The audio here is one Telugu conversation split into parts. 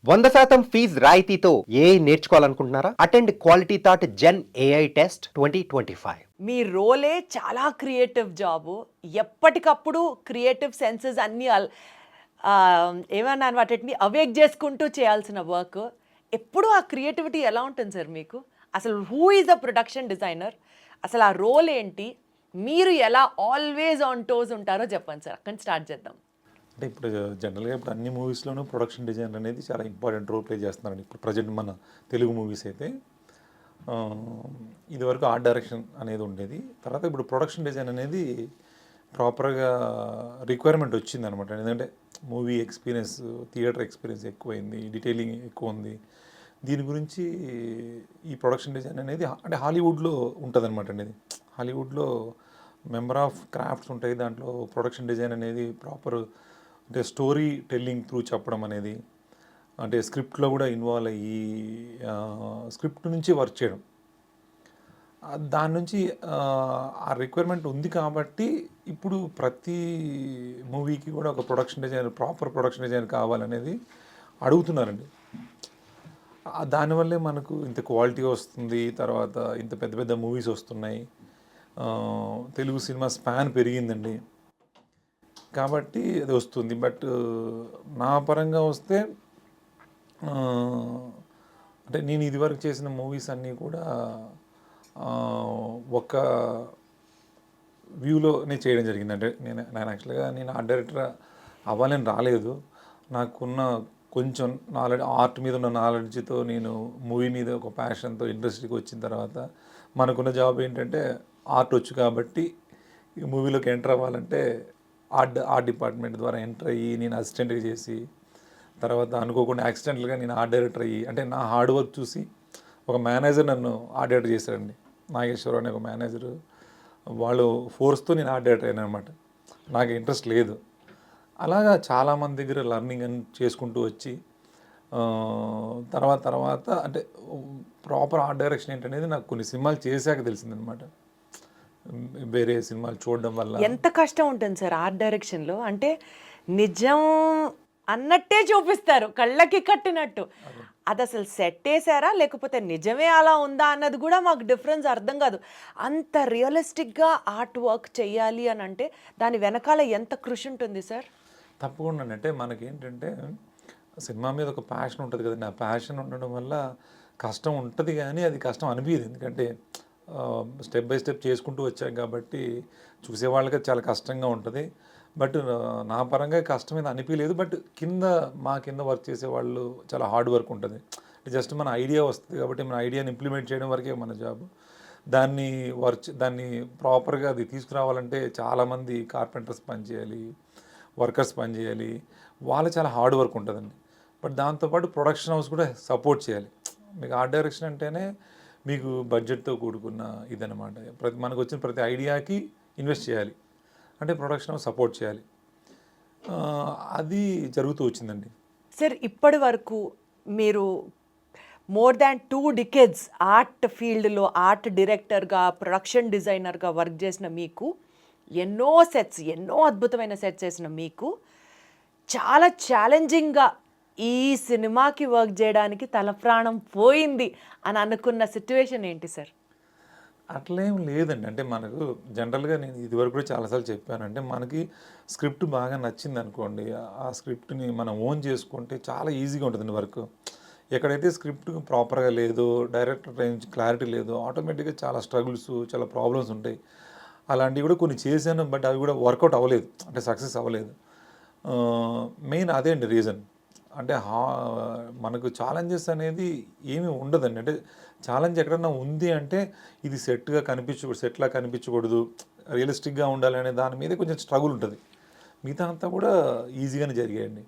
100% ఫీజ్ రాయితీతో ఏఐ నేర్చుకోవాలనుకుంటున్నారా? Attend Quality Thought gen AI test 2025. మీ రోలే చాలా క్రియేటివ్ జాబు. ఎప్పటికప్పుడు క్రియేటివ్ సెన్సెస్ అన్నీ ఏమన్నాను వాటిని అవేక్ చేసుకుంటూ చేయాల్సిన వర్క్. ఎప్పుడు ఆ క్రియేటివిటీ ఎలా ఉంటుంది సార్ మీకు? అసలు who is a production designer? అసలు ఆ రోల్ ఏంటి? మీరు ఎలా ఆల్వేస్ ఆన్ టోస్ ఉంటారో చెప్పండి సార్. అక్కడి నుంచి స్టార్ట్ చేద్దాం. అంటే ఇప్పుడు జనరల్గా ఇప్పుడు అన్ని మూవీస్లోనూ ప్రొడక్షన్ డిజైన్ అనేది చాలా ఇంపార్టెంట్ రోల్ ప్లే చేస్తున్నారండి. ఇప్పుడు ప్రజెంట్ మన తెలుగు మూవీస్ అయితే ఇదివరకు ఆర్ట్ డైరెక్షన్ అనేది ఉండేది. తర్వాత ఇప్పుడు ప్రొడక్షన్ డిజైన్ అనేది ప్రాపర్గా రిక్వైర్మెంట్ వచ్చిందనమాట. ఎందుకంటే మూవీ ఎక్స్పీరియన్స్, థియేటర్ ఎక్స్పీరియన్స్ ఎక్కువైంది, డీటెయిలింగ్ ఎక్కువ ఉంది. దీని గురించి ఈ ప్రొడక్షన్ డిజైన్ అనేది అంటే హాలీవుడ్లో ఉంటుందన్నమాట అండి. హాలీవుడ్లో మెంబర్ ఆఫ్ క్రాఫ్ట్స్ ఉంటాయి. దాంట్లో ప్రొడక్షన్ డిజైన్ అనేది ప్రాపర్ అంటే స్టోరీ టెల్లింగ్ త్రూ చెప్పడం అనేది, అంటే స్క్రిప్ట్లో కూడా ఇన్వాల్వ్ అయ్యి స్క్రిప్ట్ నుంచి వర్క్ చేయడం, దాని నుంచి ఆ రిక్వైర్మెంట్ ఉంది. కాబట్టి ఇప్పుడు ప్రతి మూవీకి కూడా ఒక production designer, proper production designer కావాలనేది అడుగుతున్నారండి. దానివల్లే మనకు ఇంత క్వాలిటీ వస్తుంది, తర్వాత ఇంత పెద్ద పెద్ద మూవీస్ వస్తున్నాయి, తెలుగు సినిమా స్పాన్ పెరిగిందండి. కాబట్టి అది వస్తుంది. బట్ నా పరంగా వస్తే అంటే నేను ఇదివరకు చేసిన మూవీస్ అన్నీ కూడా ఒక వ్యూలోనే చేయడం జరిగింది. అంటే నేను యాక్చువల్గా ఆర్ట్ డైరెక్టర్ అవ్వాలని రాలేదు. నాకున్న కొంచెం నాలెడ్జ్, ఆర్ట్ మీద ఉన్న నాలెడ్జ్తో నేను మూవీ మీద ఒక ప్యాషన్తో ఇండస్ట్రీకి వచ్చిన తర్వాత మనకున్న జాబ్ ఏంటంటే ఆర్ట్ వచ్చు కాబట్టి ఈ మూవీలోకి ఎంటర్ అవ్వాలంటే ఆర్ట్ డిపార్ట్మెంట్ ద్వారా ఎంటర్ అయ్యి నేను అసిస్టెంట్గా చేసి, తర్వాత అనుకోకుండా యాక్సిడెంటల్గా నేను ఆర్ట్ డైరెక్టర్ అయ్యి, అంటే నా హార్డ్ వర్క్ చూసి ఒక మేనేజర్ నన్ను ఆర్ట్ డైరెక్టర్ చేశారండి. నాగేశ్వరరావు అనే ఒక మేనేజరు, వాళ్ళు ఫోర్స్తో నేను ఆర్ట్ డైరెక్టర్ అయినా అనమాట. నాకు ఇంట్రెస్ట్ లేదు. అలాగా చాలామంది దగ్గర లర్నింగ్ అని చేసుకుంటూ వచ్చి తర్వాత అంటే ప్రాపర్ ఆర్ట్ డైరెక్షన్ ఏంటనేది నాకు కొన్ని సినిమాలు చేశాక తెలిసిందనమాట. వేరే సినిమాలు చూడడం వల్ల ఎంత కష్టం ఉంటుంది సార్ ఆర్ట్ డైరెక్షన్లో? అంటే నిజం అన్నట్టే చూపిస్తారు, కళ్ళకి కట్టినట్టు. అది అసలు సెట్ వేసారా లేకపోతే నిజమే అలా ఉందా అన్నది కూడా మాకు డిఫరెన్స్ అర్థం కాదు. అంత రియలిస్టిక్గా ఆర్ట్ వర్క్ చేయాలి అని అంటే దాని వెనకాల ఎంత కృషి ఉంటుంది సార్? తప్పకుండా. అంటే మనకేంటంటే సినిమా మీద ఒక ప్యాషన్ ఉంటుంది కదండి. ఆ ప్యాషన్ ఉండడం వల్ల కష్టం ఉంటుంది, కానీ అది కష్టం అనిపించదు. ఎందుకంటే స్టెప్ బై స్టెప్ చేసుకుంటూ వచ్చాం కాబట్టి చూసేవాళ్ళకి చాలా కష్టంగా ఉంటుంది. బట్ నా పరంగా కష్టమేది అనిపించలేదు. బట్ మా కింద వర్క్ చేసేవాళ్ళు చాలా హార్డ్ వర్క్ ఉంటుంది. జస్ట్ మన ఐడియా వస్తుంది కాబట్టి మన ఐడియాని ఇంప్లిమెంట్ చేయడం వరకే మన జాబ్. దాన్ని ప్రాపర్గా అది తీసుకురావాలంటే చాలామంది కార్పెంటర్స్ పనిచేయాలి, వర్కర్స్ పనిచేయాలి, వాళ్ళు చాలా హార్డ్ వర్క్ ఉంటుందండి. బట్ దాంతోపాటు ప్రొడక్షన్ హౌస్ కూడా సపోర్ట్ చేయాలి. మీకు ఆర్ట్ డైరెక్షన్ అంటేనే మీకు బడ్జెట్తో కూడుకున్న ఇదనమాట. మనకు వచ్చిన ప్రతి ఐడియాకి ఇన్వెస్ట్ చేయాలి, అంటే ప్రొడక్షన్ హౌస్ సపోర్ట్ చేయాలి. అది జరుగుతూ వచ్చిందండి. సార్ ఇప్పటి వరకు మీరు మోర్ దాన్ 2 డికేడ్స్ ఆర్ట్ ఫీల్డ్లో ఆర్ట్ డైరెక్టర్గా, ప్రొడక్షన్ డిజైనర్గా వర్క్ చేసిన మీకు, ఎన్నో అద్భుతమైన సెట్స్ చేసిన మీకు, చాలా ఛాలెంజింగ్గా ఈ సినిమాకి వర్క్ చేయడానికి తలప్రాణం పోయింది అని అనుకున్న సిచ్యువేషన్ ఏంటి సార్? అట్లేం లేదండి. అంటే మనకు జనరల్గా నేను ఇదివరకు కూడా చాలాసార్లు చెప్పానంటే, మనకి స్క్రిప్ట్ బాగా నచ్చింది అనుకోండి, ఆ స్క్రిప్ట్ని మనం ఓన్ చేసుకుంటే చాలా ఈజీగా ఉంటుందండి వర్క్. ఎక్కడైతే స్క్రిప్ట్ ప్రాపర్గా లేదో, డైరెక్టర్ రేంజ్ క్లారిటీ లేదో, ఆటోమేటిక్గా చాలా స్ట్రగుల్స్, చాలా ప్రాబ్లమ్స్ ఉంటాయి. అలాంటివి కూడా కొన్ని చేశాను, బట్ అవి కూడా వర్కౌట్ అవ్వలేదు, అంటే సక్సెస్ అవ్వలేదు. మెయిన్ అదే అండి రీజన్. అంటే మనకు ఛాలెంజెస్ అనేది ఏమీ ఉండదండి. అంటే ఛాలెంజ్ ఎక్కడన్నా ఉంది అంటే ఇది సెట్లా కనిపించకూడదు, రియలిస్టిక్గా ఉండాలి అనే దాని మీద కొంచెం స్ట్రగుల్ ఉంటుంది. మిగతా అంతా కూడా ఈజీగానే జరిగాయండి.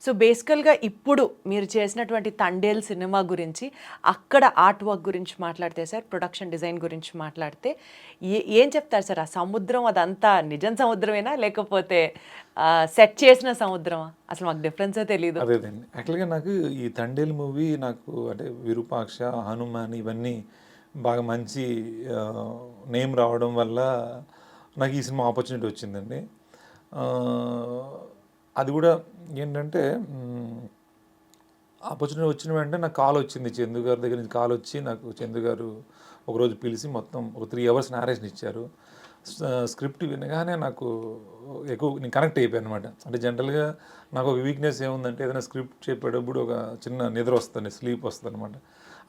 సో బేసికల్గా ఇప్పుడు మీరు చేసినటువంటి తండేల్ సినిమా గురించి, అక్కడ ఆర్ట్ వర్క్ గురించి మాట్లాడితే సార్, ప్రొడక్షన్ డిజైన్ గురించి మాట్లాడితే ఏం చెప్తారు సార్? ఆ సముద్రం అదంతా నిజం సముద్రమేనా లేకపోతే సెట్ చేసిన సముద్రమా? అసలు మాకు డిఫరెన్సే తెలియదు. అదేదండి. యాక్చువల్గా నాకు ఈ తండేల్ మూవీ నాకు అంటే విరూపాక్ష, హనుమాన్ ఇవన్నీ బాగా మంచి నేమ్ రావడం వల్ల నాకు ఈ సినిమా ఆపర్చునిటీ వచ్చిందండి. అది కూడా ఏంటంటే ఆపర్చునిటీ వచ్చిన వెంటనే నాకు కాల్ వచ్చింది, చందు గారి దగ్గర నుంచి కాల్ వచ్చి నాకు చందు గారు ఒకరోజు పిలిచి మొత్తం ఒక 3 అవర్స్ నారేషన్ ఇచ్చారు. స్క్రిప్ట్ వినగానే నాకు ఎక్కువ నేను కనెక్ట్ అయిపోయాను అనమాట. అంటే జనరల్గా నాకు ఒక వీక్నెస్ ఏముందంటే ఏదైనా స్క్రిప్ట్ చెప్పేటప్పుడు ఒక చిన్న నిద్ర వస్తుంది, స్లీప్ వస్తుంది అనమాట.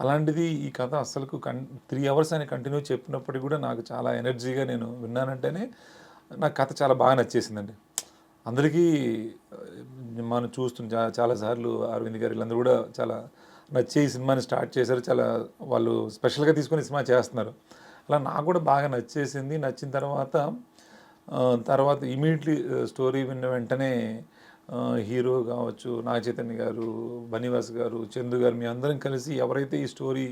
అలాంటిది ఈ కథ అసలుకు 3 అవర్స్ అని కంటిన్యూ చెప్పినప్పటికీ కూడా నాకు చాలా ఎనర్జీగా నేను విన్నానంటేనే నాకు కథ చాలా బాగా నచ్చేసిందండి. అందరికీ మనం చూస్తుంది చాలాసార్లు అరవింద్ గారు వీళ్ళందరూ కూడా చాలా నచ్చే ఈ సినిమాని స్టార్ట్ చేశారు. చాలా వాళ్ళు స్పెషల్గా తీసుకొని సినిమా చేస్తున్నారు. అలా నాకు కూడా బాగా నచ్చేసింది. నచ్చిన తర్వాత ఇమీడియట్లీ స్టోరీ విన్న వెంటనే హీరో కావచ్చు, నాగ చైతన్య గారు, బనీవాస్ గారు, చందు గారు, మీ అందరం కలిసి ఎవరైతే ఈ స్టోరీ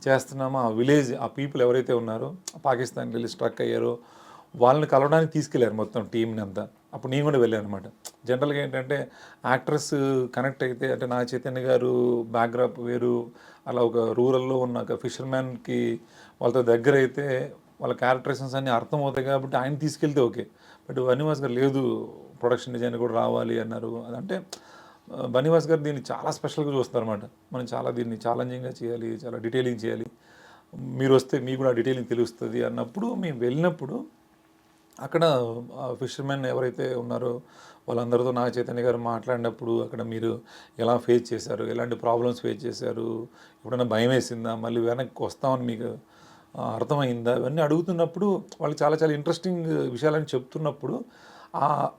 చేస్తున్నామో ఆ విలేజ్, ఆ పీపుల్ ఎవరైతే ఉన్నారో పాకిస్తాన్కి వెళ్ళి స్ట్రక్ అయ్యారో వాళ్ళని కలవడానికి తీసుకెళ్లారు మొత్తం టీంని అంతా. అప్పుడు నేను కూడా వెళ్ళాను అనమాట. జనరల్గా ఏంటంటే యాక్ట్రెస్ కనెక్ట్ అయితే, అంటే నాగ చైతన్య గారు బ్యాక్గ్రాప్ వేరు, అలా ఒక రూరల్లో ఉన్న ఒక ఫిషర్మ్యాన్కి వాళ్ళతో దగ్గర అయితే వాళ్ళ క్యారెక్టరేషన్స్ అన్నీ అర్థమవుతాయి కాబట్టి ఆయన తీసుకెళ్తే ఓకే. బట్ బనీవాస్ గారు లేదు, ప్రొడక్షన్ డిజైన్ కూడా రావాలి అన్నారు. అదంటే బనీవాస్ గారు దీన్ని చాలా స్పెషల్గా చూస్తారన్నమాట. మనం చాలా దీన్ని ఛాలెంజింగ్గా చేయాలి, చాలా డీటెయిలింగ్ చేయాలి, మీరు వస్తే మీకు కూడా డీటెయిలింగ్ తెలుస్తుంది అన్నప్పుడు మేము వెళ్ళినప్పుడు అక్కడ ఫిషర్మెన్ ఎవరైతే ఉన్నారో వాళ్ళందరితో నాగ చైతన్య గారు మాట్లాడినప్పుడు అక్కడ మీరు ఎలా ఫేస్ చేశారు, ఎలాంటి ప్రాబ్లమ్స్ ఫేస్ చేశారు, ఎప్పుడైనా భయం వేసిందా, మళ్ళీ వెనక్కి వస్తామని మీకు అర్థమైందా, ఇవన్నీ అడుగుతున్నప్పుడు వాళ్ళు చాలా చాలా ఇంట్రెస్టింగ్ విషయాలని చెప్తున్నప్పుడు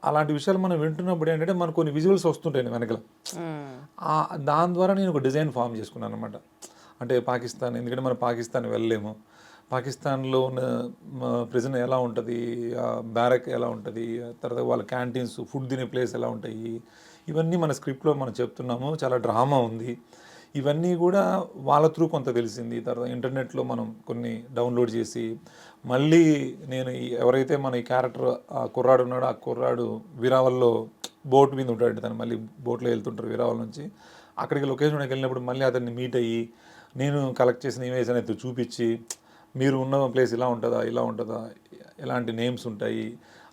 అలాంటి విషయాలు మనం వింటున్నప్పుడు ఏంటంటే మనకు కొన్ని విజువల్స్ వస్తుంటాయి వెనకల. దాని ద్వారా నేను ఒక డిజైన్ ఫామ్ చేసుకున్నాను అనమాట. అంటే పాకిస్తాన్, ఎందుకంటే మనం పాకిస్తాన్ వెళ్ళలేము, పాకిస్తాన్లో ఉన్న ప్రిజన్ ఎలా ఉంటుంది, బ్యారక్ ఎలా ఉంటుంది, తర్వాత వాళ్ళ క్యాంటీన్స్, ఫుడ్ తినే ప్లేస్ ఎలా ఉంటాయి, ఇవన్నీ మన స్క్రిప్ట్లో మనం చెప్తున్నాము. చాలా డ్రామా ఉంది. ఇవన్నీ కూడా వాళ్ళ త్రూ కొంత తెలిసింది. తర్వాత ఇంటర్నెట్లో మనం కొన్ని డౌన్లోడ్ చేసి మళ్ళీ నేను ఎవరైతే మన ఈ క్యారెక్టర్ ఆ కుర్రాడు ఉన్నాడో ఆ కుర్రాడు వీరావల్లో బోట్ మీద ఉంటాడు, తను మళ్ళీ బోట్లో వెళ్తుంటారు వీరావల్ నుంచి. అక్కడికి లొకేషన్కి వెళ్ళినప్పుడు మళ్ళీ అతన్ని మీట్ అయ్యి నేను కలెక్ట్ చేసిన ఇమేజ్ అనేది చూపించి, మీరు ఉన్న ప్లేస్ ఇలా ఉంటుందా, ఇలా ఉంటుందా, ఎలాంటి నేమ్స్ ఉంటాయి,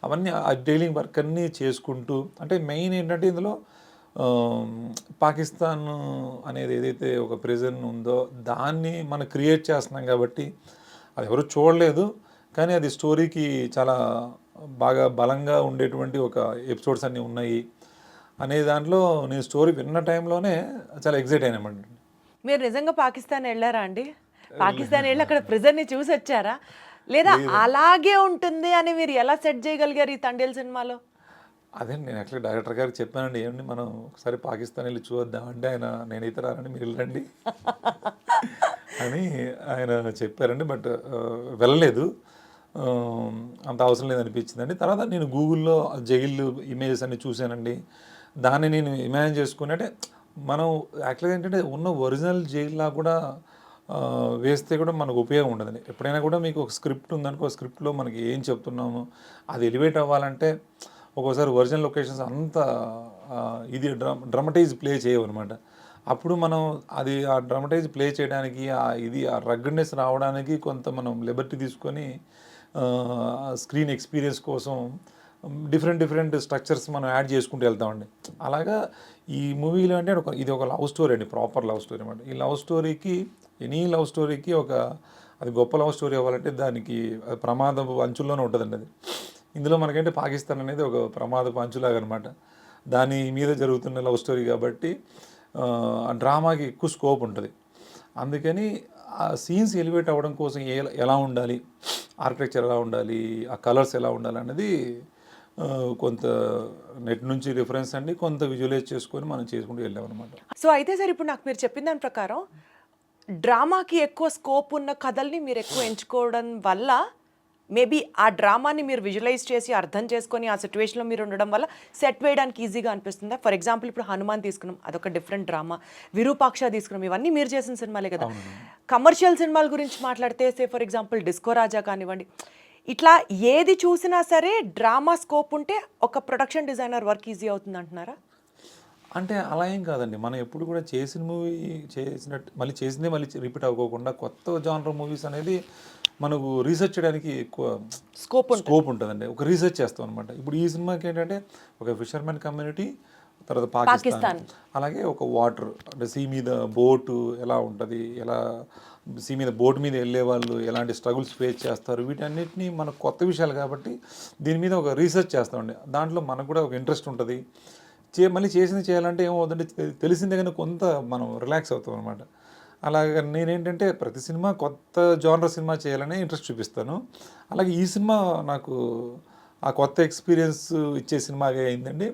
అవన్నీ ఆ డైలింగ్ వర్క్ అన్నీ చేసుకుంటూ, అంటే మెయిన్ ఏంటంటే ఇందులో పాకిస్తాన్ అనేది ఏదైతే ఒక ప్రిజన్ ఉందో దాన్ని మనం క్రియేట్ చేస్తున్నాం కాబట్టి అది ఎవరు చూడలేదు, కానీ అది స్టోరీకి చాలా బాగా బలంగా ఉండేటువంటి ఒక ఎపిసోడ్స్ అన్నీ ఉన్నాయి అనే దాంట్లో నేను స్టోరీ విన్న టైంలోనే చాలా ఎగ్జైట్ అయినామండి. మీరు నిజంగా పాకిస్తాన్ వెళ్ళారా అండి? పాకిస్తాన్ వెళ్ళి అక్కడ ప్రిజన్ని చూసి వచ్చారా, లేదా అలాగే ఉంటుంది అని మీరు ఎలా సెట్ చేయగలిగారు ఈ తండేల్ సినిమాలో? అదే నేను యాక్చువల్లీ డైరెక్టర్ గారికి చెప్పానండి, ఏమండి మనం ఒకసారి పాకిస్తాన్ వెళ్ళి చూద్దాం అంటే ఆయన నేనైతే రానండి, మీరు వెళ్ళండి అని ఆయన చెప్పారండి. బట్ వెళ్ళలేదు, అంత అవసరం లేదనిపించిందండి. తర్వాత నేను గూగుల్లో జైలు ఇమేజెస్ అన్ని చూశానండి. దాన్ని నేను ఇమాజిన్ చేసుకుని, అంటే మనం యాక్చువల్గా ఏంటంటే ఉన్న ఒరిజినల్ జైల్లా కూడా వేస్తే కూడా మనకు ఉపయోగం ఉండదండి. ఎప్పుడైనా కూడా మీకు ఒక స్క్రిప్ట్ ఉందనుకో, స్క్రిప్ట్లో మనకి ఏం చెప్తున్నామో అది ఎలివేట్ అవ్వాలంటే ఒక్కోసారి ఒరిజినల్ లొకేషన్స్ అంత ఇది డ్రమటైజ్ ప్లే చేయవన్నమాట. అప్పుడు మనం అది ఆ డ్రమటైజ్ ప్లే చేయడానికి ఆ రగ్గడ్నెస్ రావడానికి కొంత మనం లిబర్టీ తీసుకొని స్క్రీన్ ఎక్స్పీరియన్స్ కోసం డిఫరెంట్ స్ట్రక్చర్స్ మనం యాడ్ చేసుకుంటూ వెళ్తామండి. అలాగా ఈ మూవీలో అంటే ఇది ఒక లవ్ స్టోరీ అండి, ప్రాపర్ లవ్ స్టోరీ అనమాట. ఈ లవ్ స్టోరీకి, ఎనీ లవ్ స్టోరీకి అది గొప్ప లవ్ స్టోరీ అవ్వాలంటే దానికి ప్రమాదపు అంచుల్లోనే ఉంటుందండి అది. ఇందులో మనకంటే పాకిస్తాన్ అనేది ఒక ప్రమాదపు అంచులాగా అనమాట. దాని మీద జరుగుతున్న లవ్ స్టోరీ కాబట్టి ఆ డ్రామాకి ఎక్కువ స్కోప్ ఉంటుంది. అందుకని ఆ సీన్స్ ఎలివేట్ అవ్వడం కోసం ఎలా ఉండాలి, ఆర్కిటెక్చర్ ఎలా ఉండాలి, ఆ కలర్స్ ఎలా ఉండాలి అన్నది కొంత నెట్ నుంచి రిఫరెన్స్ అండి, కొంత విజువలైజ్ చేసుకొని మనం చేసుకుంటూ వెళ్ళామన్నమాట. సో అయితే సార్, ఇప్పుడు నాకు మీరు చెప్పిన దాని ప్రకారం డ్రామాకి ఎక్కువ స్కోప్ ఉన్న కథల్ని మీరు ఎక్కువ ఎంచుకోవడం వల్ల మేబీ ఆ డ్రామాని మీరు విజువలైజ్ చేసి అర్థం చేసుకొని ఆ సిచ్యువేషన్లో మీరు ఉండడం వల్ల సెట్ వేయడానికి ఈజీగా అనిపిస్తుందా? ఫర్ ఎగ్జాంపుల్ ఇప్పుడు హనుమాన్ తీసుకున్నాం, అదొక డిఫరెంట్ డ్రామా. విరూపాక్ష తీసుకున్నాం, ఇవన్నీ మీరు చేసిన సినిమాలే కదా. కమర్షియల్ సినిమాల గురించి మాట్లాడితే సే ఫర్ ఎగ్జాంపుల్ డిస్కో రాజా కానివ్వండి, ఇట్లా ఏది చూసినా సరే డ్రామా స్కోప్ ఉంటే ఒక ప్రొడక్షన్ డిజైనర్ వర్క్ ఈజీ అవుతుంది అంటున్నారా? అంటే అలా ఏం కాదండి, మనం ఎప్పుడు కూడా చేసిన మూవీ చేసినట్టు మళ్ళీ చేసిందే మళ్ళీ రిపీట్ అవ్వకోకుండా కొత్త జానర్ మూవీస్ అనేది మనకు రీసెర్చ్ చేయడానికి ఎక్కువ స్కోప్ ఉంటుందండి. ఒక రీసెర్చ్ చేస్తాం అనమాట. ఇప్పుడు ఈ సినిమాకి ఏంటంటే ఒక ఫిషర్మెన్ కమ్యూనిటీ, తర్వాత పాకిస్తాన్, అలాగే ఒక వాటర్ అంటే సీ మీద బోటు ఎలా ఉంటుంది, ఎలా సీ మీద బోట్ మీద వెళ్ళే వాళ్ళు ఎలాంటి స్ట్రగుల్స్ ఫేస్ చేస్తారు, వీటన్నిటిని మనకు కొత్త విషయాలు కాబట్టి దీని మీద ఒక రీసెర్చ్ చేస్తామండి. దాంట్లో మనకు కూడా ఒక ఇంట్రెస్ట్ ఉంటుంది. మళ్ళీ చేసింది చేయాలంటే ఏమవుతుందంటే తెలిసిందే కానీ కొంత మనం రిలాక్స్ అవుతాం అనమాట. అలాగే నేనేంటంటే ప్రతి సినిమా కొత్త జానర్ సినిమా చేయాలని ఇంట్రెస్ట్ చూపిస్తాను. అలాగే ఈ సినిమా నాకు ఆ కొత్త ఎక్స్పీరియన్స్ ఇచ్చే సినిమాగా అయిందండి.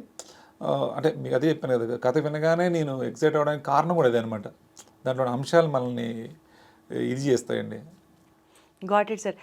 అంటే మీకు అదే చెప్పాను కదా, కథ వినగానే నేను ఎక్సైట్ అవ్వడానికి కారణం కూడా అదే అనమాట. దాంట్లో అంశాలు మనల్ని ఇది చేస్తాయండి. Got it sir.